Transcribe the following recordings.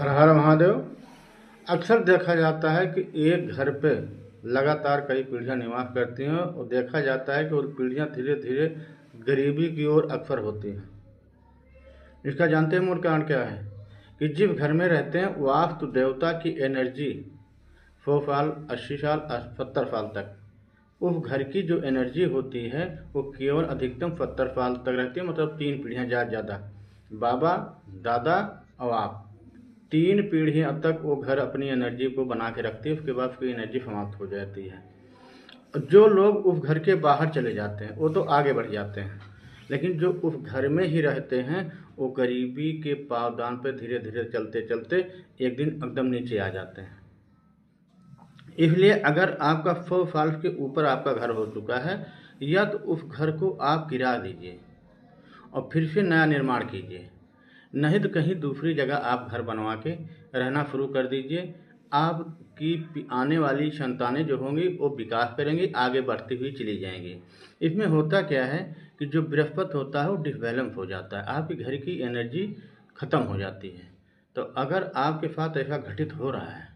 हर हर महादेव। अक्सर देखा जाता है कि एक घर पे लगातार कई पीढ़ियां निवास करती हैं और देखा जाता है कि वो पीढ़ियां धीरे धीरे गरीबी की ओर अग्रसर होती हैं। इसका जानते हैं मूल कारण क्या है? कि जिस घर में रहते हैं वास्तु देवता की एनर्जी 100 साल, 80 साल, 70 साल तक उस घर की जो एनर्जी होती है वो केवल अधिकतम 70 साल तक रहती है। मतलब 3 पीढ़ियां ज़्यादा, बाबा, दादा और आप, 3 पीढ़ियां तक वो घर अपनी एनर्जी को बना के रखती है। उसके बाद उसकी एनर्जी समाप्त हो जाती है। जो लोग उस घर के बाहर चले जाते हैं वो तो आगे बढ़ जाते हैं, लेकिन जो उस घर में ही रहते हैं वो गरीबी के पावदान पर धीरे धीरे चलते चलते एक दिन एकदम नीचे आ जाते हैं। इसलिए अगर आपका 100 साल के ऊपर आपका घर हो चुका है, या तो उस घर को आप गिरा दीजिए और फिर से नया निर्माण कीजिए, नहीं तो कहीं दूसरी जगह आप घर बनवा के रहना शुरू कर दीजिए। आपकी आने वाली संतानें जो होंगी वो विकास करेंगी, आगे बढ़ती हुई चली जाएंगी। इसमें होता क्या है कि जो बृहस्पति होता है वो डिसबैलेंस हो जाता है, आपके घर की एनर्जी ख़त्म हो जाती है। तो अगर आपके साथ ऐसा घटित हो रहा है,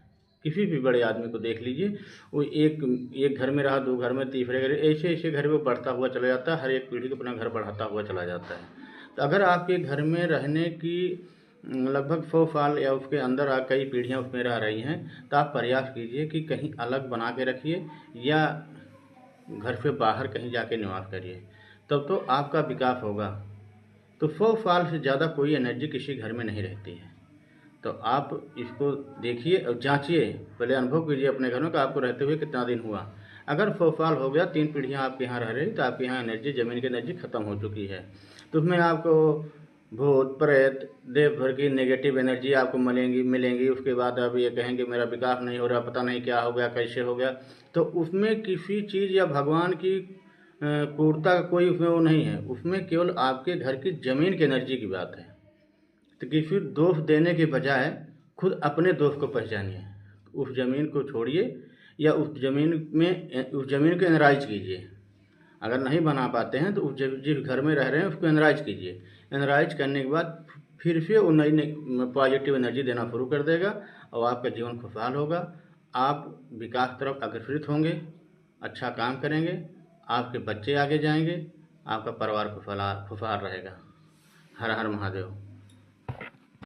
किसी भी बड़े आदमी को देख लीजिए, वो एक एक घर में रहा, 2 घर में, तीसरे घर, ऐसे ऐसे घर में बढ़ता हुआ चला जाता है, हर एक पीढ़ी को अपना घर बढ़ाता हुआ चला जाता है। तो अगर आपके घर में रहने की लगभग 100 साल या उसके अंदर कई पीढ़ियाँ उसमें रह रही हैं, तो आप प्रयास कीजिए कि कहीं अलग बना के रखिए या घर से बाहर कहीं जाके निवास करिए, तब तो आपका विकास होगा। तो 100 साल से ज़्यादा कोई एनर्जी किसी घर में नहीं रहती है। तो आप इसको देखिए और जांचिए, पहले अनुभव कीजिए अपने घर में कि आपको रहते हुए कितना दिन हुआ। अगर 100 साल हो गया, 3 पीढ़ियाँ आपके यहाँ रह रही, तो आपके यहाँ एनर्जी, ज़मीन की एनर्जी ख़त्म हो चुकी है। तो उसमें आपको भूत प्रेत देव भर की नेगेटिव एनर्जी आपको मिलेंगी। उसके बाद आप ये कहेंगे मेरा विकास नहीं हो रहा, पता नहीं क्या हो गया, कैसे हो गया। तो उसमें किसी चीज़ या भगवान की क्रूरता का कोई उसमें वो नहीं है, उसमें केवल आपके घर की ज़मीन की एनर्जी की बात है। तो किसी दोष देने के बजाय खुद अपने दोष को पहचानिए, उस ज़मीन को छोड़िए या उस ज़मीन को एनराइज कीजिए। अगर नहीं बना पाते हैं तो उस जिस घर में रह रहे हैं उसको एनराइज कीजिए। एनराइज करने के बाद फिर से वो नई नई पॉजिटिव एनर्जी देना शुरू कर देगा और आपका जीवन खुशहाल होगा। आप विकास तरफ अग्रसरित होंगे, अच्छा काम करेंगे, आपके बच्चे आगे जाएंगे, आपका परिवार खुशहाल रहेगा। हर हर महादेव।